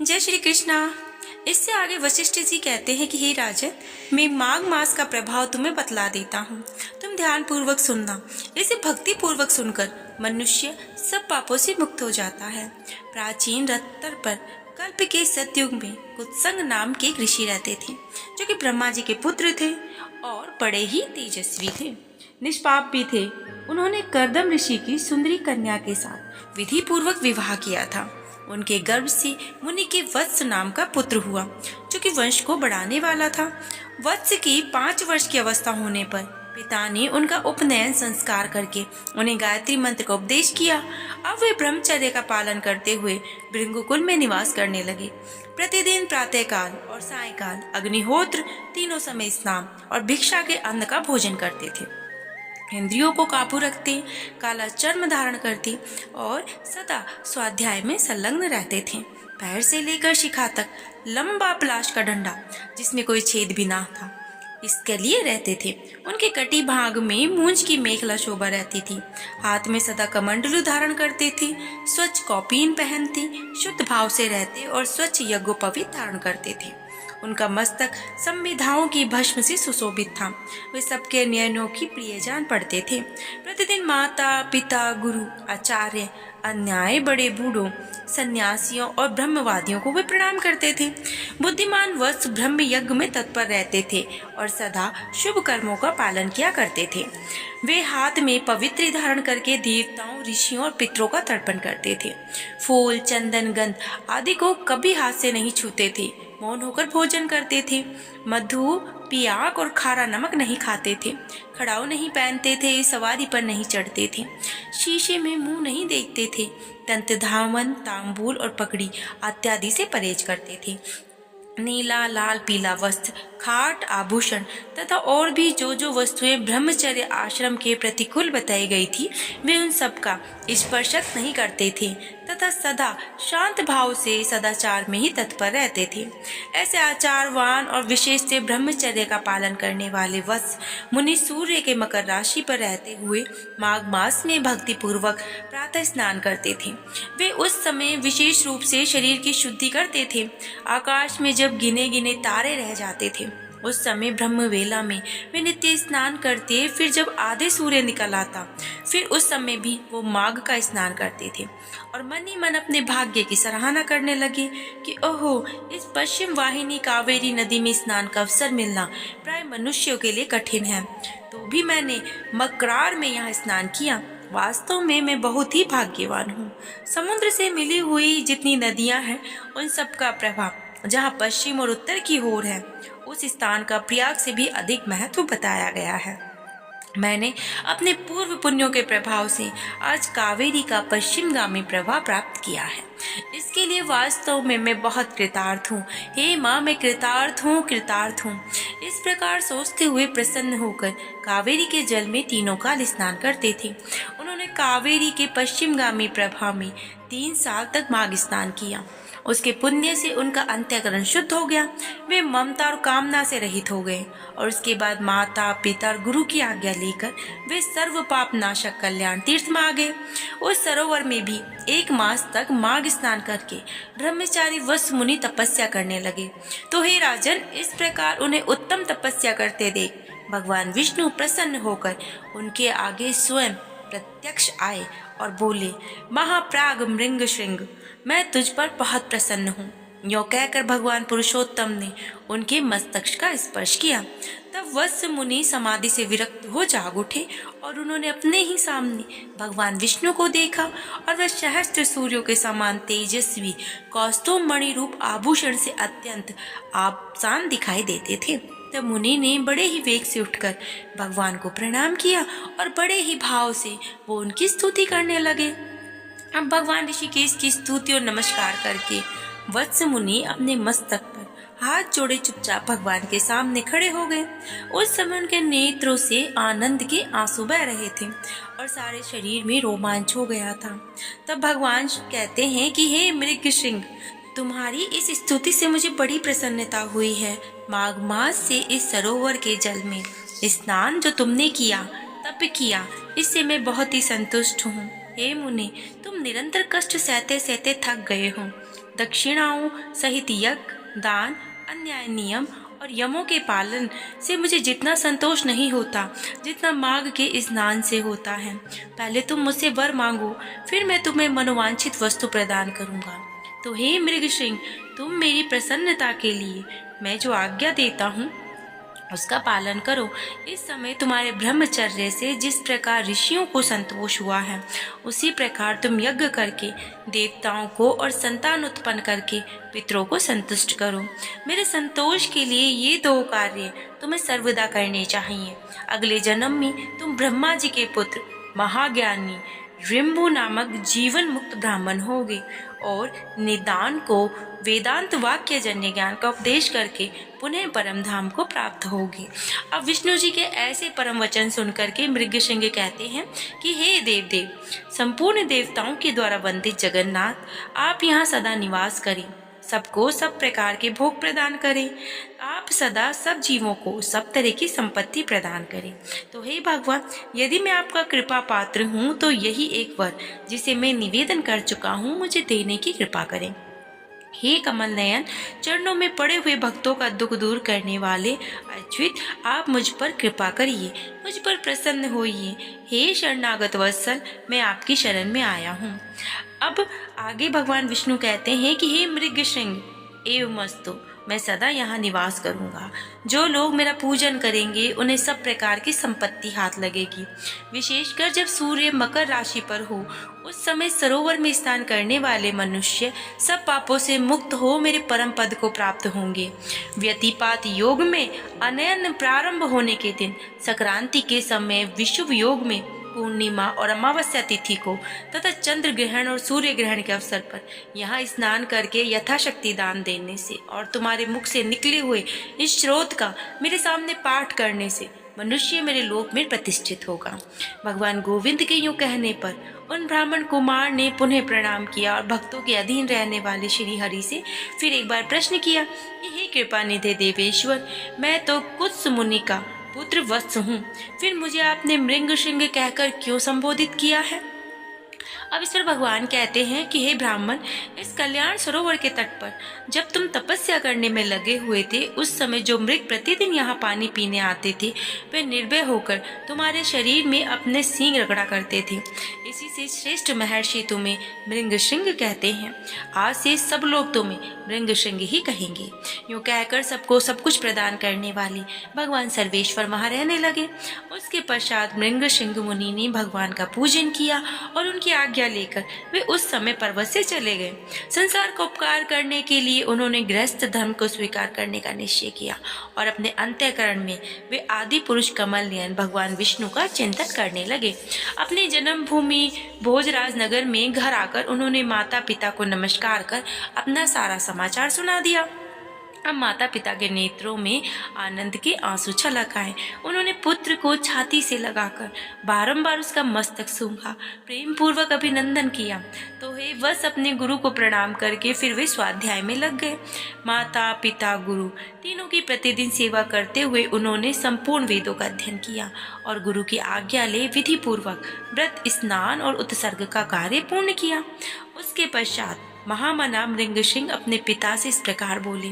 जय श्री कृष्णा। इससे आगे वशिष्ठ जी कहते हैं कि हे राजन, मैं माघ मास का प्रभाव तुम्हें बतला देता हूँ। तुम ध्यान पूर्वक सुनना। इसे भक्ति पूर्वक सुनकर मनुष्य सब पापों से मुक्त हो जाता है। प्राचीन रत्तर पर कल्प के सतयुग में कुत्संग नाम के एक ऋषि रहते थे, जो कि ब्रह्मा जी के पुत्र थे और बड़े ही तेजस्वी थे, निष्पाप भी थे। उन्होंने कर्दम ऋषि की सुंदरी कन्या के साथ विधि पूर्वक विवाह किया था। उनके गर्भ से मुनि के वत्स नाम का पुत्र हुआ, जो कि वंश को बढ़ाने वाला था। वत्स की 5 वर्ष की अवस्था होने पर पिता ने उनका उपनयन संस्कार करके उन्हें गायत्री मंत्र का उपदेश किया। अब वे ब्रह्मचर्य का पालन करते हुए भृंगुकुल में निवास करने लगे। प्रतिदिन प्रातःकाल और सायंकाल अग्निहोत्र, तीनों समय स्नान और भिक्षा के अन्न का भोजन करते थे। इंद्रियों को काबू रखते, काला चर्म धारण करते और सदा स्वाध्याय में संलग्न रहते थे। पैर से लेकर शिखा तक लंबा पलाश का डंडा, जिसमें कोई छेद भी ना था, इसके लिए रहते थे। उनके कटी भाग में मूंज की मेखला शोभा रहती थी। हाथ में सदा कमंडलू धारण करते थे। स्वच्छ कौपीन पहनते, शुद्ध भाव से रहते और स्वच्छ यज्ञोपवीत धारण करते थे। उनका मस्तक संविधाओं की भस्म से सुशोभित था। वे सबके नयनों की प्रियजान पढ़ते थे। प्रतिदिन माता पिता, गुरु, आचार्य, अन्याय, बड़े बूढ़ों, सन्यासियों और ब्रह्मवादियों को वे प्रणाम करते थे। बुद्धिमान वत्स ब्रह्म यज्ञ में तत्पर रहते थे और सदा शुभ कर्मों का पालन किया करते थे। वे हाथ में पवित्र धारण करके देवताओं, ऋषियों और पितरों का तर्पण करते थे। फूल, चंदन, गंध आदि को कभी हाथ से नहीं छूते थे। मौन होकर भोजन करते थे। मधु, पियाक और खारा नमक नहीं खाते थे। खड़ाऊ नहीं पहनते थे। सवारी पर नहीं चढ़ते थे। शीशे में मुंह नहीं देखते थे। दंत धावन, तांबूल और पकड़ी इत्यादि से परहेज करते थे। नीला, लाल, पीला वस्त्र, खाट, आभूषण तथा और भी जो वस्तुएं ब्रह्मचर्य आश्रम के प्रतिकूल बताई गई थी, वे उन सब का स्पर्श नहीं करते थे तथा सदा शांत भाव से सदाचार में ही तत्पर रहते थे। ऐसे आचारवान और विशेष से ब्रह्मचर्य का पालन करने वाले वत्स मुनि सूर्य के मकर राशि पर रहते हुए माघ मास में भक्ति पूर्वक प्रातः स्नान करते थे। वे उस समय विशेष रूप से शरीर की शुद्धि करते थे। आकाश में जब गिने गिने तारे रह जाते थे, उस समय ब्रह्म वेला में वे नित्य स्नान करते। फिर जब आधे सूर्य निकल आता, फिर उस समय भी वो माघ का स्नान करते थे और मन ही मन अपने भाग्य की सराहना करने लगे कि ओहो, इस पश्चिम वाहिनी कावेरी नदी में स्नान का अवसर मिलना प्राय मनुष्यों के लिए कठिन है, तो भी मैंने मकरार में यहाँ स्नान किया। वास्तव में मैं बहुत ही भाग्यवान हूँ। समुद्र से मिली हुई जितनी नदियाँ हैं, उन सब का प्रभाव जहाँ पश्चिम और उत्तर की ओर है, उस स्थान का प्रयाग से भी अधिक महत्व बताया गया है। मैंने अपने पूर्व पुण्यों के प्रभाव से आज कावेरी का पश्चिमगामी प्रवाह प्राप्त किया है। इसके लिए वास्तव में मैं बहुत कृतार्थ हूँ। हे माँ, मैं कृतार्थ हूँ। इस प्रकार सोचते हुए प्रसन्न होकर कावेरी के जल में तीनों काल स्नान करते थे। उन्होंने कावेरी के पश्चिमगामी प्रवाह में 3 साल तक माघ स्नान किया। उसके पुण्य से उनका अंतःकरण शुद्ध हो गया। वे ममता और कामना से रहित हो गए और उसके बाद माता पिता और गुरु की आज्ञा लेकर वे सर्व पाप नाशक कल्याण तीर्थ में आ गए। उस सरोवर में भी 1 मास तक माघ स्नान करके ब्रह्मचारी वत्स मुनि तपस्या करने लगे। तो हे राजन, इस प्रकार उन्हें उत्तम तपस्या करते देख भगवान विष्णु प्रसन्न होकर उनके आगे स्वयं प्रत्यक्ष आए और बोले, महाप्राग मृंग श्रृंग, मैं तुझ पर बहुत प्रसन्न हूँ। यो कहकर भगवान पुरुषोत्तम ने उनके मस्तक का स्पर्श किया। तब वत्स मुनि समाधि से विरक्त हो जाग उठे और उन्होंने अपने ही सामने भगवान विष्णु को देखा और वह सहस्त्र सूर्यों के समान तेजस्वी कौस्तुभ मणि रूप आभूषण से अत्यंत आसान दिखाई देते थे। तब मुनि ने बड़े ही वेग से उठकर भगवान को प्रणाम किया और बड़े ही भाव से वो उनकी स्तुति करने लगे। अब भगवान ऋषिकेश की स्तुति और नमस्कार करके वत्स मुनि अपने मस्तक पर हाथ जोड़े चुपचाप भगवान के सामने खड़े हो गए। उस समय उनके नेत्रों से आनंद के आंसू बह रहे थे और सारे शरीर में रोमांच हो गया था। तब भगवान कहते हैं कि हे मृगशृंग, तुम्हारी इस स्तुति से मुझे बड़ी प्रसन्नता हुई है। माघ मास से इस सरोवर के जल में स्नान जो तुमने किया, तप किया, इससे मैं बहुत ही संतुष्ट हूँ। हे मुनि, तुम निरंतर कष्ट सहते सहते थक गए हो। दक्षिणाओं सहित यज्ञ, दान, अन्याय नियम और यमों के पालन से मुझे जितना संतोष नहीं होता जितना माघ के स्नान से होता है। पहले तुम मुझसे वर मांगो, फिर मैं तुम्हें मनोवांछित वस्तु प्रदान करूंगा। तो हे मृगसिंह, तुम मेरी प्रसन्नता के लिए मैं जो आज्ञा देता हूँ उसका पालन करो। इस समय तुम्हारे ब्रह्मचर्य से जिस प्रकार ऋषियों को संतोष हुआ है, उसी प्रकार तुम यज्ञ करके देवताओं को और संतान उत्पन्न करके पितरों को संतुष्ट करो। मेरे संतोष के लिए ये दो कार्य तुम्हें सर्वदा करने चाहिए। अगले जन्म में तुम ब्रह्मा जी के पुत्र महाज्ञानी रिम्भु नामक जीवन मुक्त ब्राह्मण होगे और निदान को वेदांत वाक्य जन्य ज्ञान का उपदेश करके पुनः परम धाम को प्राप्त होगी। अब विष्णु जी के ऐसे परम वचन सुनकर के मृगसिंह कहते हैं कि हे देव देव, संपूर्ण देवताओं के द्वारा वंदित जगन्नाथ, आप यहाँ सदा निवास करें, सबको सब प्रकार के भोग प्रदान करें, आप सदा सब जीवों को सब तरह की संपत्ति प्रदान करें। तो हे भगवान, यदि मैं आपका कृपा पात्र हूँ तो यही एक वर जिसे मैं निवेदन कर चुका हूँ मुझे देने की कृपा करें। हे कमल नयन, चरणों में पड़े हुए भक्तों का दुख दूर करने वाले अच्युत, आप मुझ पर कृपा करिए, मुझ पर प्रसन्न होइए। हे शरणागत वत्सल, मैं आपकी शरण में आया हूँ। अब आगे भगवान विष्णु कहते हैं कि हे मृगसिंह एवमस्तु, मैं सदा यहाँ निवास करूँगा। जो लोग मेरा पूजन करेंगे उन्हें सब प्रकार की संपत्ति हाथ लगेगी। विशेषकर जब सूर्य मकर राशि पर हो, उस समय सरोवर में स्नान करने वाले मनुष्य सब पापों से मुक्त हो मेरे परम पद को प्राप्त होंगे। व्यतिपात योग में अनयन प्रारंभ होने के दिन संक्रांति के समय विषुव योग में पूर्णिमा और अमावस्या तिथि को तथा चंद्र ग्रहण और सूर्य ग्रहण के अवसर पर यहाँ स्नान करके यथाशक्ति दान देने से और तुम्हारे मुख से निकले हुए इस स्रोत का मेरे सामने पाठ करने से मनुष्य मेरे लोक में प्रतिष्ठित होगा। भगवान गोविंद के यूं कहने पर उन ब्राह्मण कुमार ने पुनः प्रणाम किया और भक्तों के अधीन रहने वाले श्री हरि से फिर एक बार प्रश्न किया कि हे कृपा निधि देवेश्वर, मैं तो कुत्स मुनि का पुत्र वत्स हूँ, फिर मुझे आपने मृगसिंह कहकर क्यों संबोधित किया है? अब इस पर भगवान कहते हैं कि हे ब्राह्मण, इस कल्याण सरोवर के तट पर जब तुम तपस्या करने में लगे हुए थे, उस समय जो मृग प्रतिदिन यहाँ पानी पीने आते थे वे निर्भय होकर तुम्हारे शरीर में अपने सींग रगड़ा करते थे। इसी से श्रेष्ठ महर्षि तुम्हें मृगसिंह कहते हैं। आज से सब लोग तुम्हें मृगसिंह ही कहेंगे। यूँ कहकर सबको सब कुछ प्रदान करने वाले भगवान सर्वेश्वर वहाँ रहने लगे। उसके पश्चात मृगसिंह मुनि ने भगवान का पूजन किया और उनकी आज्ञा लेकर वे उस समय पर्वत से चले गए। संसार को उपकार करने के लिए उन्होंने गृहस्थ धर्म को स्वीकार करने का निश्चय किया और अपने अंतःकरण में वे आदि पुरुष कमल नयन भगवान विष्णु का चिंतन करने लगे। अपनी जन्मभूमि भोजराज नगर में घर आकर उन्होंने माता पिता को नमस्कार कर अपना सारा समाचार सुना दिया। अब माता पिता के नेत्रों में आनंद के आंसू छलक आए। उन्होंने पुत्र को छाती से लगाकर बारंबार उसका मस्तक सूंघा, प्रेम पूर्वक अभिनंदन किया। तो हे बस अपने गुरु को प्रणाम करके फिर वे स्वाध्याय में लग गए। माता पिता गुरु तीनों की प्रतिदिन सेवा करते हुए उन्होंने संपूर्ण वेदों का अध्ययन किया और गुरु की आज्ञा ले विधि पूर्वक व्रत, स्नान और उत्सर्ग का कार्य पूर्ण किया। उसके पश्चात महामना मृगसिंह अपने पिता से इस प्रकार बोले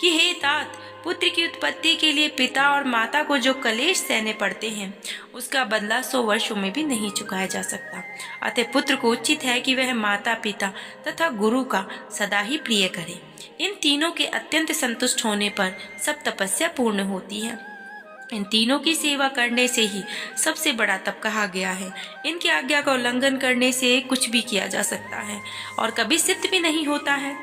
कि हे तात, पुत्र की उत्पत्ति के लिए पिता और माता को जो कलेश सहने पड़ते हैं उसका बदला 100 वर्षों में भी नहीं चुकाया जा सकता। अतः पुत्र को उचित है कि वह माता पिता तथा गुरु का सदा ही प्रिय करे। इन तीनों के अत्यंत संतुष्ट होने पर सब तपस्या पूर्ण होती है। इन तीनों की सेवा करने से ही सबसे बड़ा तप कहा गया है। इनकी आज्ञा का उल्लंघन करने से कुछ भी किया जा सकता है और कभी सिद्ध भी नहीं होता है।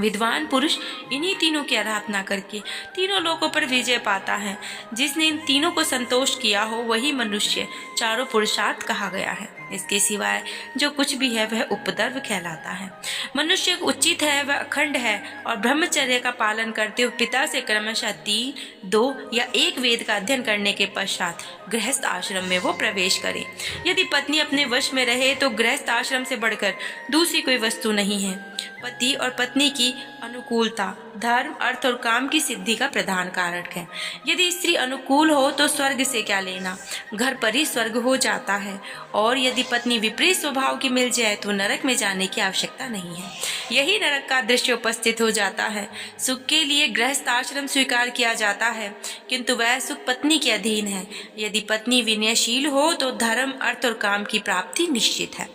विद्वान पुरुष इन्हीं तीनों की आराधना करके तीनों लोकों पर विजय पाता है। जिसने इन तीनों को संतोष किया हो वही मनुष्य चारों पुरुषार्थ कहा गया है। इसके सिवाय जो कुछ भी है वह उपद्रव कहलाता है। मनुष्य उचित है, वह अखंड है और ब्रह्मचर्य का पालन करते हुए पिता से क्रमशः 3, 2 या 1 वेद का अध्ययन करने के पश्चात गृहस्थ आश्रम में वो प्रवेश करे। यदि पत्नी अपने वश में रहे तो गृहस्थ आश्रम से बढ़कर दूसरी कोई वस्तु नहीं है। पति और पत्नी की अनुकूलता धर्म, अर्थ और काम की सिद्धि का प्रधान कारक है। यदि स्त्री अनुकूल हो तो स्वर्ग से क्या लेना, घर पर ही स्वर्ग हो जाता है। और यदि पत्नी विपरीत स्वभाव की मिल जाए तो नरक में जाने की आवश्यकता नहीं है। यही नरक का दृश्य उपस्थित हो जाता है। सुख के लिए गृहस्थ आश्रम स्वीकार किया जाता है, किंतु वह सुख पत्नी के अधीन है। यदि पत्नी विनयशील हो तो धर्म, अर्थ और काम की प्राप्ति निश्चित है।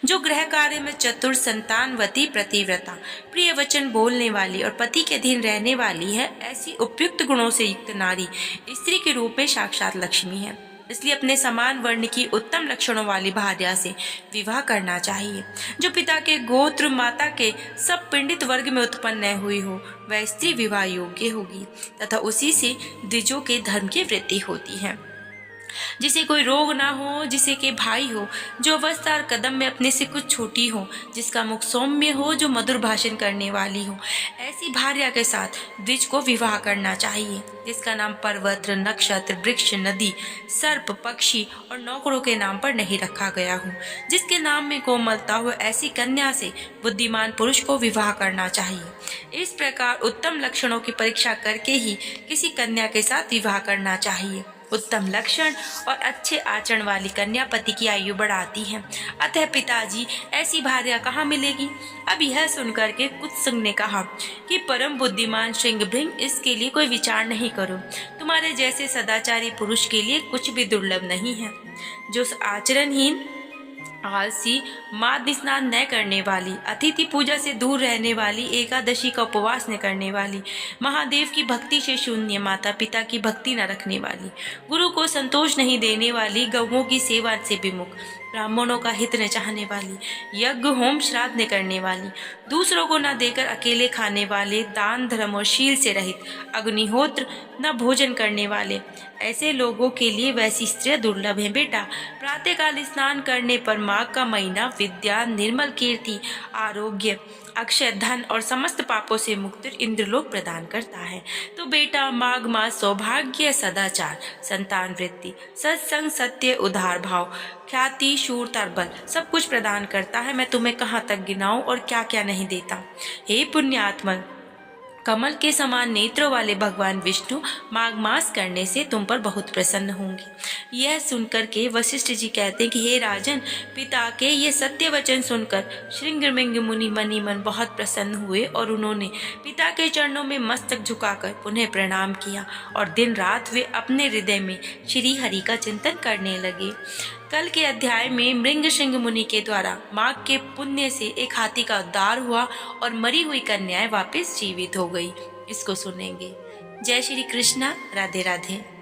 जो गृह कार्य में चतुर, संतानवती, प्रतिव्रता, प्रिय वचन बोलने वाली और पति के अधीन रहने वाली है, ऐसी उपयुक्त गुणों से युक्त नारी स्त्री के रूप में साक्षात लक्ष्मी है। इसलिए अपने समान वर्ण की उत्तम लक्षणों वाली भार्या से विवाह करना चाहिए। जो पिता के गोत्र, माता के सब पिंडित वर्ग में उत्पन्न न हुई हो, वह स्त्री विवाह योग्य होगी तथा उसी से द्विजों के धर्म की वृद्धि होती है। जिसे कोई रोग ना हो, जिसे के भाई हो, जो अवस्था और कदम में अपने से कुछ छोटी हो, जिसका मुख सौम्य हो, जो मधुर भाषण करने वाली हो, ऐसी भार्या के साथ द्विज को विवाह करना चाहिए। जिसका नाम पर्वत, नक्षत्र, वृक्ष, नदी, सर्प, पक्षी और नौकरों के नाम पर नहीं रखा गया हो, जिसके नाम में कोमलता हो, ऐसी कन्या से बुद्धिमान पुरुष को विवाह करना चाहिए। इस प्रकार उत्तम लक्षणों की परीक्षा करके ही किसी कन्या के साथ विवाह करना चाहिए। उत्तम लक्षण और अच्छे आचरण वाली कन्या पति की आयु बढ़ाती है। अतः पिताजी, ऐसी भार्या कहाँ मिलेगी? अब यह सुनकर के कुत्संग ने कहा कि परम बुद्धिमान श्रृंगभृंग, इसके लिए कोई विचार नहीं करो। तुम्हारे जैसे सदाचारी पुरुष के लिए कुछ भी दुर्लभ नहीं है। जो आचरणहीन, आलसी, माद स्नान न करने वाली, अतिथि पूजा से दूर रहने वाली, एकादशी का उपवास न करने वाली, महादेव की भक्ति से शून्य, माता पिता की भक्ति न रखने वाली, गुरु को संतोष नहीं देने वाली, गौओं की सेवा से विमुख, ब्राह्मणों का हित न चाहने वाली, यज्ञ होम श्राद्ध न करने वाली, दूसरों को न देकर अकेले खाने वाले, दान धर्म और शील से रहित, अग्निहोत्र न भोजन करने वाले, ऐसे लोगों के लिए वैसी स्त्रियां दुर्लभ हैं। बेटा, प्रातःकाल स्नान करने पर माघ का महीना विद्या, निर्मल कीर्ति, आरोग्य, अक्षय धन और समस्त पापों से मुक्त इंद्रलोक प्रदान करता है। तो बेटा, माघ मास सौभाग्य, सदाचार, संतान वृद्धि, सत्संग, सत्य, उदार भाव, ख्याति, शूरता और बल सब कुछ प्रदान करता है। मैं तुम्हें कहाँ तक गिनाऊं और क्या क्या नहीं देता। हे पुण्यात्मा, कमल के समान नेत्रों वाले भगवान विष्णु माघ मास करने से तुम पर बहुत प्रसन्न होंगे। यह सुनकर के वशिष्ठ जी कहते हैं कि हे राजन, पिता के ये सत्य वचन सुनकर श्रृंगमृंग मुनि मनी मन बहुत प्रसन्न हुए और उन्होंने पिता के चरणों में मस्तक झुकाकर उन्हें प्रणाम किया और दिन रात वे अपने हृदय में श्री हरि का चिंतन करने लगे। कल के अध्याय में मृंग श्रृंग मुनि के द्वारा माघ के पुण्य से एक हाथी का उद्धार हुआ और मरी हुई कन्याएं वापस जीवित हो गई। इसको सुनेंगे। जय श्री कृष्णा। राधे राधे।